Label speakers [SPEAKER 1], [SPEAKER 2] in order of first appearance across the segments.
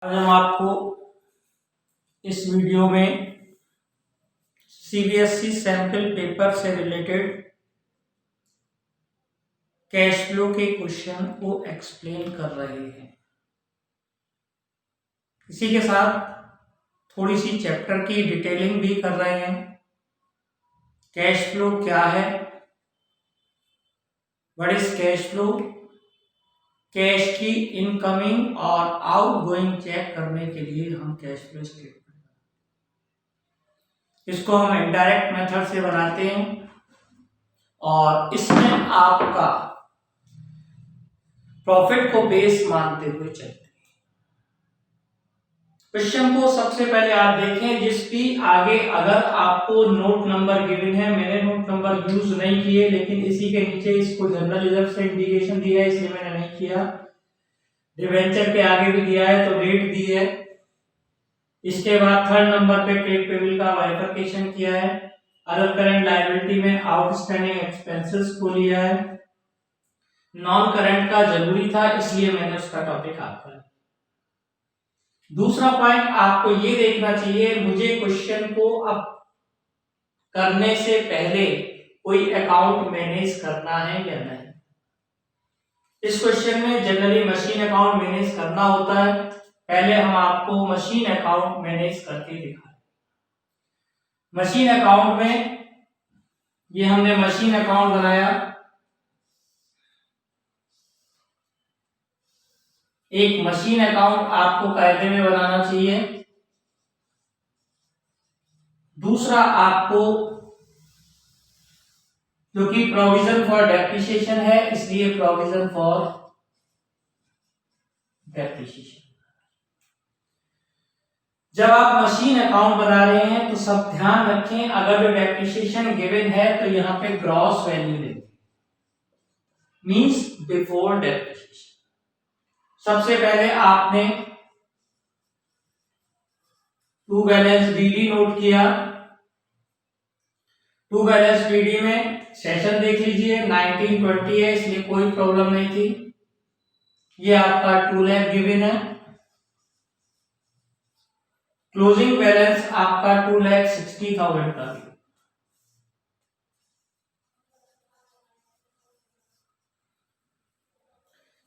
[SPEAKER 1] आज हम आपको इस वीडियो में सीबीएसई सैंपल पेपर से रिलेटेड कैश फ्लो के क्वेश्चन को एक्सप्लेन कर रहे हैं। इसी के साथ थोड़ी सी चैप्टर की डिटेलिंग भी कर रहे हैं। कैश फ्लो क्या है, what is cash flow, cash की इनकमिंग और आउटगोइंग चेक करने के लिए हम कैश फ्लो स्टेटमेंट, इसको हम इनडायरेक्ट मेथड से बनाते हैं और इसमें आपका प्रॉफिट को बेस मानते हुए चलते हैं। क्वेश्चन को सबसे पहले आप देखें, जिसकी आगे अगर आपको नोट नंबर गिवन है, मैंने नोट नंबर यूज नहीं किए, लेकिन इसी के नीचे इसको जनरल रिजर्व से इंडिकेशन दिया है इसलिए मैंने नहीं किया। डिवेंचर के आगे भी दिया है तो रेट दी है। इसके बाद थर्ड नंबर पे ट्रेड पेबल का बाइफरकेशन किया है। अदर करंट लायबिलिटी में आउटस्टैंडिंग एक्सपेंसेस को लिया है। नॉन करंट का जरूरी था इसलिए मैंने उसका टॉपिक आपका लिया। दूसरा पॉइंट आपको ये देखना चाहिए, मुझे क्वेश्चन को अब करने से पहले कोई अकाउंट मैनेज करना है या नहीं। इस क्वेश्चन में जनरली मशीन अकाउंट मैनेज करना होता है। पहले हम आपको मशीन अकाउंट मैनेज करके दिखाएं। मशीन अकाउंट में ये हमने मशीन अकाउंट बनाया। एक मशीन अकाउंट आपको कायदे में बनाना चाहिए। दूसरा, आपको क्योंकि प्रोविजन फॉर डेप्रिसिएशन है इसलिए प्रोविजन फॉर डेप्रिसिएशन। जब आप मशीन अकाउंट बना रहे हैं तो सब ध्यान रखें, अगर जो डेप्रिसिएशन गिवन है तो यहां पे ग्रॉस वैल्यू देंगे, मींस बिफोर डेप्रिसिएशन। सबसे पहले आपने टू बैलेंस बीडी नोट किया। टू बैलेंस बीडी में सेशन देख लीजिए, 1920 है इसलिए कोई प्रॉब्लम नहीं थी। ये आपका 2 लाख गिवन है। क्लोजिंग बैलेंस आपका 2,60,000 का।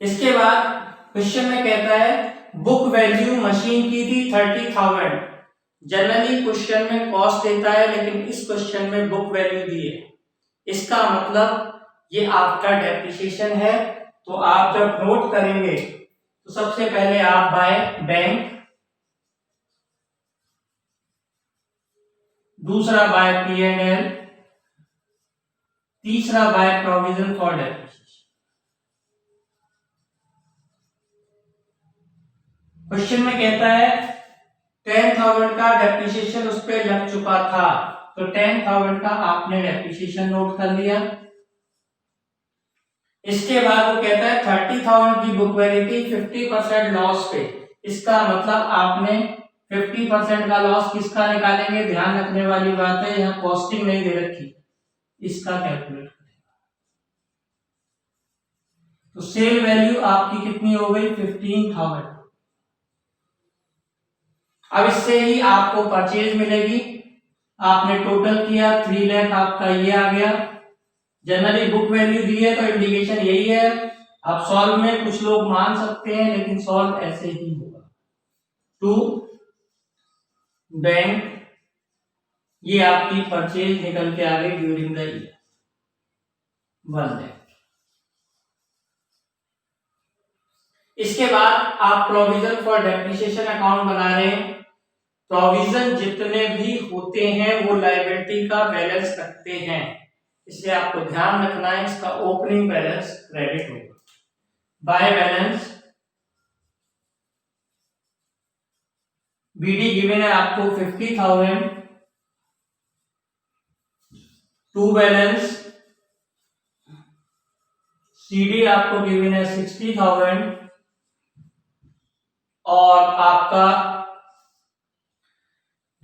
[SPEAKER 1] इसके बाद क्वेश्चन में कहता है बुक वैल्यू मशीन की थी 30,000। जनरली क्वेश्चन में कॉस्ट देता है लेकिन इस क्वेश्चन में बुक वैल्यू दी है। इसका मतलब ये आपका डेप्रिसिएशन है। तो आप जब नोट करेंगे तो सबसे पहले आप बाय बैंक, दूसरा बाय P&L, तीसरा by provision for depreciation. Question में कहता है 10,000 का डेप्रिसिएशन उस पे लग चुका था, तो 10,000 का आपने डेप्रिसिएशन नोट कर लिया। इसके बाद वो कहता है 30,000 की बुक वैल्यू थी 50% लॉस पे। इसका मतलब आपने 50% का लॉस किसका निकालेंगे, ध्यान रखने वाली बात है, यहाँ कॉस्टिंग नहीं दे रखी, इसका कैलकुलेट करेंगे। तो सेल वैल्यू आपकी कितनी हो गई, 15,000। अब इससे ही आपको परचेज मिलेगी। आपने टोटल किया 3 लाख, आपका ये आ गया। जनरली बुक वैल्यू दी है तो इंडिकेशन यही है। अब सॉल्व में कुछ लोग मान सकते हैं लेकिन सॉल्व ऐसे ही होगा। टू बैंक, ये आपकी परचेज निकल के आ गई ड्यूरिंग द ईयर 1 लाख। इसके बाद आप प्रोविजन फॉर डेप्रिसिएशन अकाउंट बना रहे हैं। प्रोविजन जितने भी होते हैं वो लायबिलिटी का बैलेंस रखते हैं, इसलिए आपको ध्यान रखना है इसका ओपनिंग बैलेंस क्रेडिट होगा। बाय बैलेंस बीडी गिवन है आपको 50,000। टू बैलेंस सीडी आपको गिवन है 60,000 और आपका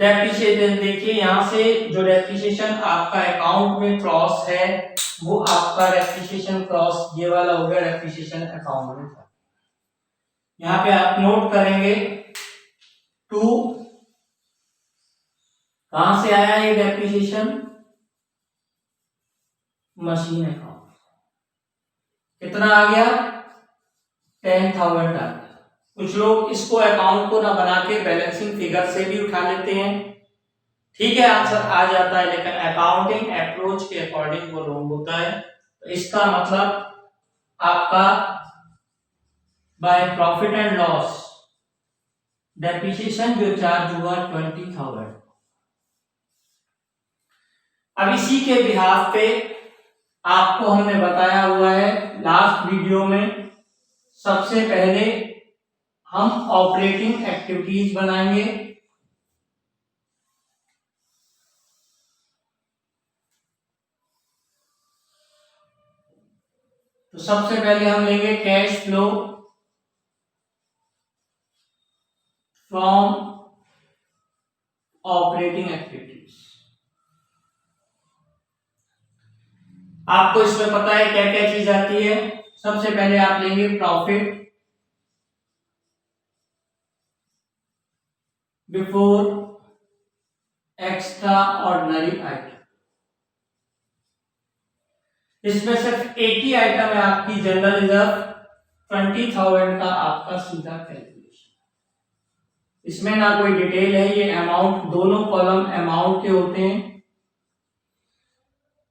[SPEAKER 1] डेप्रिसिएशन देखिए, यहां से जो डेप्रिसिएशन आपका अकाउंट में क्रॉस है वो आपका डेप्रिसिएशन क्रॉस ये वाला हो गया, डेप्रिसिएशन अकाउंट में था। यहाँ पे आप नोट करेंगे टू, कहां से आया ये डेप्रिसिएशन? Machine account. कितना आ गया? 10,000 आ गया। कुछ लोग इसको अकाउंट को ना बना के बैलेंसिंग फिगर से भी उठा लेते हैं, ठीक है, आंसर आ जाता है, लेकिन अकाउंटिंग अप्रोच के अकॉर्डिंग वो रॉन्ग होता है। तो इसका मतलब आपका by profit and loss depreciation जो चार्ज हुआ 20,000। अब इसी के बिहाफ पे आपको हमने बताया हुआ है लास्ट वीडियो में, सबसे पहले हम ऑपरेटिंग एक्टिविटीज बनाएंगे। तो सबसे पहले हम लेंगे cash flow from operating activities. आपको इसमें पता है क्या क्या चीज आती है। सबसे पहले आप लेंगे profit before extra ordinary item. इसमें सिर्फ एक ही आइटम है आपकी जनरल रिजर्व, 20,000 का आपका सीधा कैलकुलेशन। इसमें ना कोई डिटेल है, ये अमाउंट, दोनों कॉलम अमाउंट के होते हैं।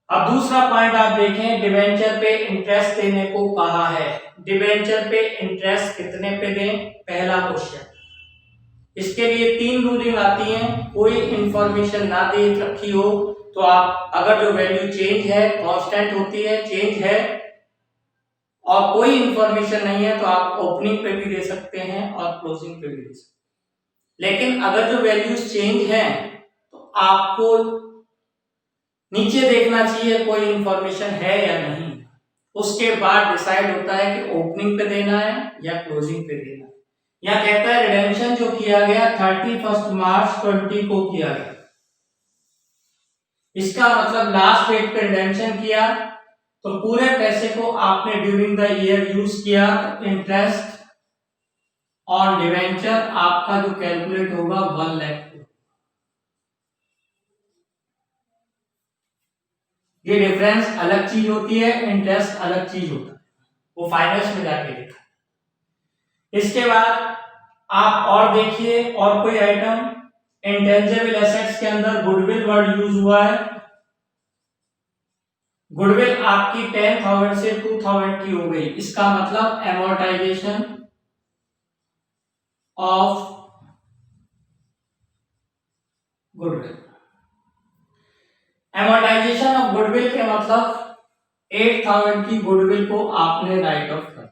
[SPEAKER 1] अब दूसरा पॉइंट आप देखें, डिबेंचर पे इंटरेस्ट देने को कहा है। डिबेंचर पे इंटरेस्ट कितने पे दें? पहला क्वेश्चन। इसके लिए 3 रूलिंग आती हैं। कोई इंफॉर्मेशन ना दे रखी हो तो आप, अगर जो वैल्यू चेंज है, कांस्टेंट होती है, चेंज है, और कोई इंफॉर्मेशन नहीं है तो आप ओपनिंग पे भी दे सकते हैं और क्लोजिंग पे भी दे सकते हैं। लेकिन अगर जो वैल्यूज चेंज है तो आपको नीचे देखना चाहिए कोई इंफॉर्मेशन है या नहीं, उसके बाद डिसाइड होता है कि ओपनिंग पे देना है या क्लोजिंग पे देना है। यहां कहता है रिडेम्पशन जो किया गया 31 मार्च 20 को किया गया, इसका मतलब लास्ट डेट पे रिडेम्पशन किया तो पूरे पैसे को आपने ड्यूरिंग द ईयर यूज किया। इंटरेस्ट ऑन डिवेंचर आपका जो कैलकुलेट होगा 1 लाख। ये डिफरेंस अलग चीज होती है, इंटरेस्ट अलग चीज होता है, वो फाइनेंस में जाके लिखा। इसके बाद आप और देखिए और कोई आइटम, इंटेंजिबल एसेट्स के अंदर गुडविल वर्ड यूज हुआ है। गुडविल आपकी 10,000 से 2,000 की हो गई, इसका मतलब amortisation of goodwill. Amortisation of goodwill के मतलब 8,000 की गुडविल को आपने राइट ऑफ कर।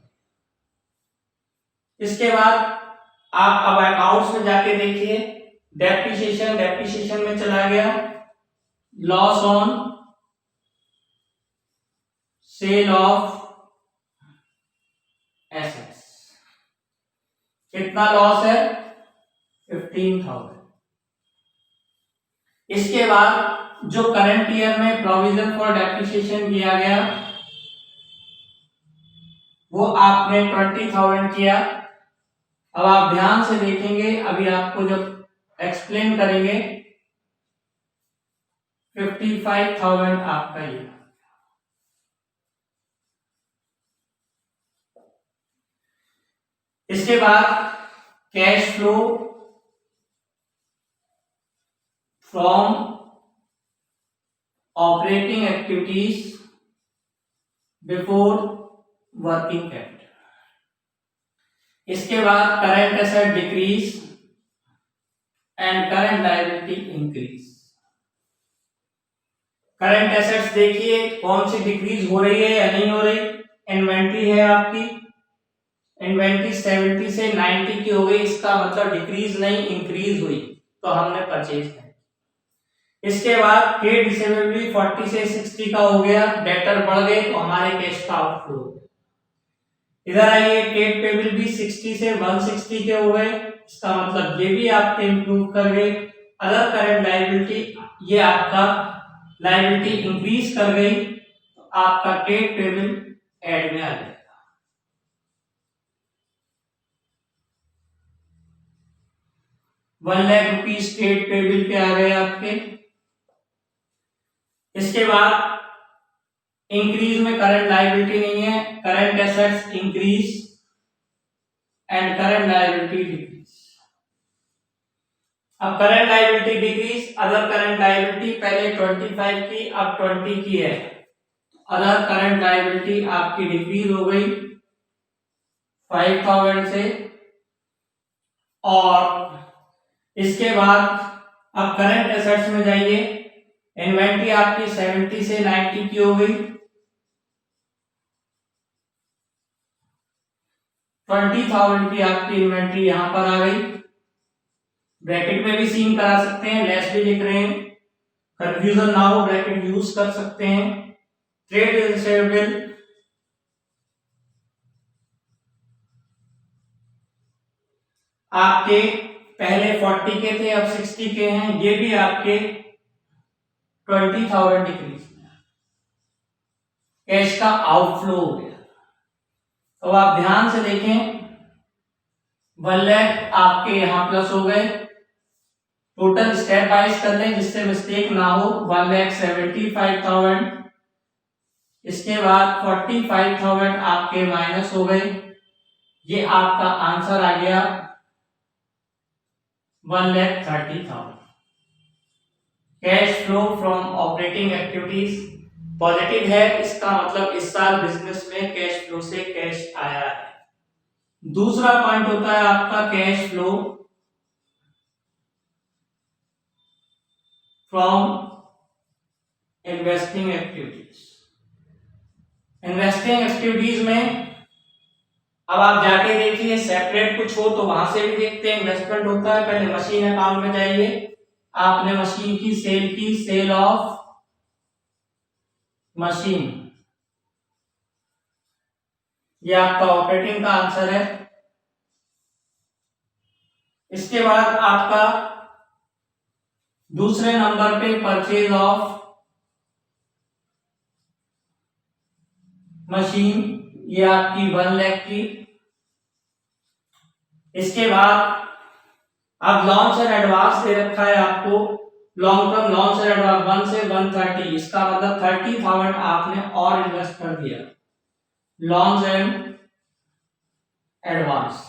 [SPEAKER 1] इसके बाद आप अब अकाउंट्स में जाके देखिए, डेप्रिसिएशन, डेप्रिसिएशन में चला गया, loss on sale of assets, कितना लॉस है? 15,000। इसके बाद जो करंट ईयर में प्रोविजन फॉर डेप्रिसिएशन किया गया वो आपने 20,000 किया। अब आप ध्यान से देखेंगे, अभी आपको जब एक्सप्लेन करेंगे 55,000 आपका ये। इसके बाद cash flow from operating activities before working capital. इसके बाद current asset decrease and current liability increase. Current assets देखिए कौन सी डिक्रीज हो रही है या नहीं हो रही। इन्वेंट्री है आपकी, इन्वेंट्री 70 से 90 की हो गई, इसका मतलब डिक्रीज नहीं इंक्रीज हुई, तो हमने परचेज किया। इसके बाद ट्रेड रिसीवेबल 40 से 60 का हो गया, डेटर बढ़ गए तो हमारे कैश का आउटफ्लो। इधर आइए, ट्रेड पेबल भी 60 से 160 के हो गए, इसका मतलब ये भी आपके इंप्रूव कर गए। अदर करंट लायबिलिटी, ये आपका लायबिलिटी इंक्रीज कर गई तो आपका ट्रेड पेबल ऐड में आ जाएगा। 1,00,000 स्टेट पेबल पे आ गए आपके। इसके बाद इंक्रीज में करंट लायबिलिटी नहीं है, current assets increase and current liability decrease. अब current liability decrease, other current liability पहले 25 की अब 20 की है, अदर करंट लायबिलिटी आपकी डिक्रीज हो गई 5,000 से। और इसके बाद अब करंट एसेट्स में जाइए, इन्वेंट्री आपकी 70 से 90 की हो गई, 20,000 की आपकी इन्वेंट्री यहां पर आ गई। ब्रैकेट में भी सीन करा सकते हैं, लेस भी लिख रहे हैं, कंफ्यूजन ना हो ब्रैकेट यूज कर सकते हैं। ट्रेड रिसीवेबल आपके पहले 40 के थे, अब 60 के हैं, ये भी आपके 20,000 डिक्रीज। कैश का आउटफ्लो हो गया। तो आप ध्यान से देखें, 1,00,000 आपके यहां प्लस हो गए। टोटल स्टेप वाइज कर लें जिससे मिस्टेक ना हो। 1,75,000, इसके बाद 45,000 आपके माइनस हो गए। ये आपका आंसर आ गया 1,30,000। Cash flow from operating activities positive है, इसका मतलब इस साल बिजनेस में कैश फ्लो से कैश आया है। दूसरा पॉइंट होता है आपका cash flow from investing activities. Investing activities में अब आप जाके देखिए, सेपरेट कुछ हो तो वहां से भी देखते हैं। इन्वेस्टमेंट होता है, पहले मशीन अकाउंट में जाइए, आपने मशीन की सेल की, सेल ऑफ मशीन, ये आपका ऑपरेटिंग का आंसर है। इसके बाद आपका दूसरे नंबर पे परचेज ऑफ मशीन, ये आपकी 1,00,000 की। इसके बाद अब लॉन्च एंड एडवांस दे रखा है आपको, long term launch and advance 1 से 130, इसका मतलब 30,000 आपने और इन्वेस्ट कर दिया लॉन्च एंड एडवांस।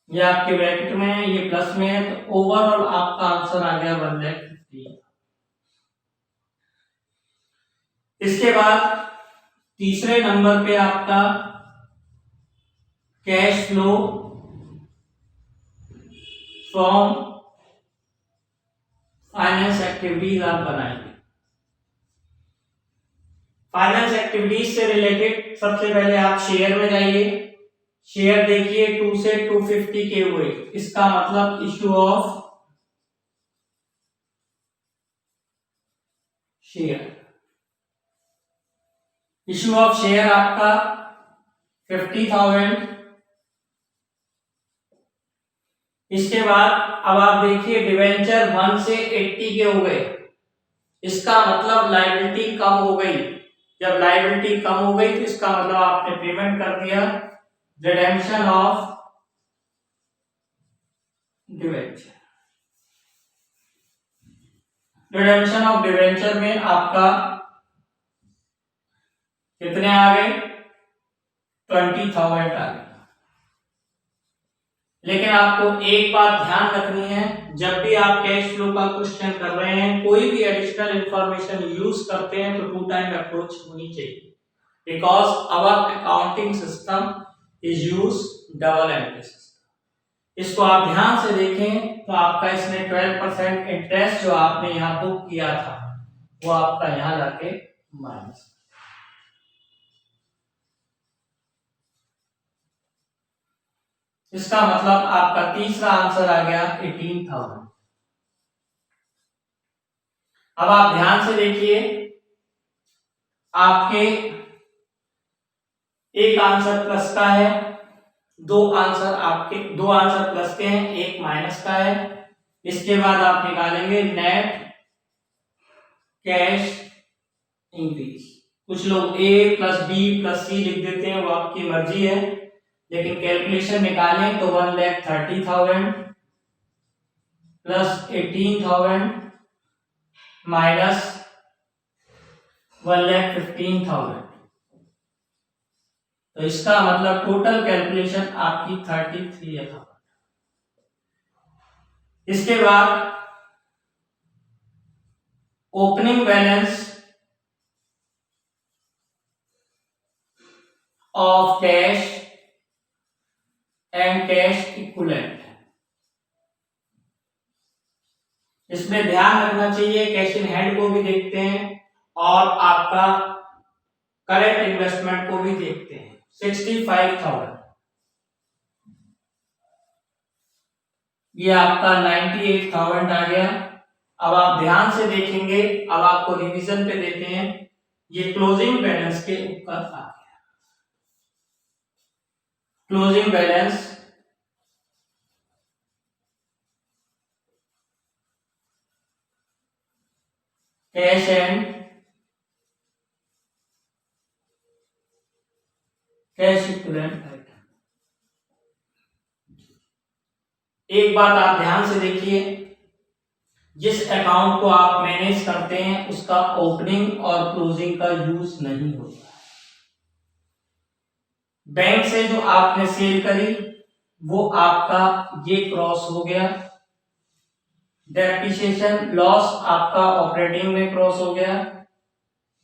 [SPEAKER 1] ये आपके ब्रैकेट में है, ये प्लस में है, तो ओवरऑल आपका आंसर आ गया 1,50,000। इसके बाद तीसरे नंबर पे आपका cash flow from finance activities आप बनाएंगे। फाइनेंस एक्टिविटीज से रिलेटेड सबसे पहले आप शेयर में जाइए, शेयर देखिए 2 से 250 के हुए, इसका मतलब issue of share. Issue of share आपका 50,000। इसके बाद अब आप देखिए डिवेंचर 1 से 80 के हो गए, इसका मतलब लायबिलिटी कम हो गई। जब लायबिलिटी कम हो गई तो इसका मतलब आपने पेमेंट कर दिया। Redemption of debenture, redemption of debenture में आपका कितने आ गए, 20,000 आ गए। लेकिन आपको एक बात ध्यान रखनी है, जब भी आप कैश फ्लो का क्वेश्चन कर रहे हैं, कोई भी एडिशनल इंफॉर्मेशन यूज करते हैं तो 2 टाइम अप्रोच होनी चाहिए, because our accounting system is use double entry system. इसको आप ध्यान से देखें तो आपका इसमें 12% इंटरेस्ट जो आपने यहाँ बुक किया था वो आपका यहाँ जाके माइनस। इसका मतलब आपका तीसरा आंसर आ गया 18,000। अब आप ध्यान से देखिए, आपके एक आंसर प्लस का है, दो आंसर प्लस के हैं, एक माइनस का है। इसके बाद आप निकालेंगे नेट कैश इंक्रीज। कुछ लोग ए प्लस बी प्लस सी लिख देते हैं, वो आपकी मर्जी है, लेकिन कैलकुलेशन निकालें तो 1,30,000 प्लस 18,000 माइनस 1,15,000, तो इसका मतलब टोटल कैलकुलेशन आपकी 33,000। इसके बाद opening balance of cash and cash equivalent, इसमें ध्यान रखना चाहिए कैश इन हैंड को भी देखते हैं और आपका करेंट इन्वेस्टमेंट को भी देखते हैं। 65,000, ये आपका 98,000 आ गया। अब आप ध्यान से देखेंगे, अब आपको रिवीजन पे देते हैं, ये क्लोजिंग बैलेंस के ऊपर आ गया। Closing balance cash and cash equivalent item. एक बात आप ध्यान से देखिए, जिस अकाउंट को आप मैनेज करते हैं उसका ओपनिंग और क्लोजिंग का यूज नहीं होता। बैंक से जो आपने सेल करी वो आपका ये क्रॉस हो गया, डेप्रिसिएशन लॉस आपका ऑपरेटिंग में क्रॉस हो गया,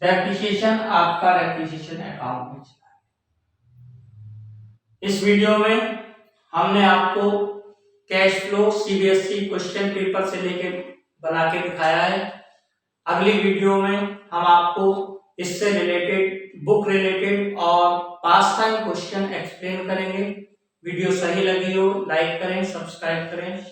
[SPEAKER 1] डेप्रिसिएशन आपका डेप्रिसिएशन अकाउंट में चला। इस वीडियो में हमने आपको cash flow CBSE question paper से लेकर बना के दिखाया है। अगली वीडियो में हम आपको इससे रिलेटेड बुक रिलेटेड और पास्ट टाइम क्वेश्चन एक्सप्लेन करेंगे। वीडियो सही लगी हो लाइक करें, सब्सक्राइब करें।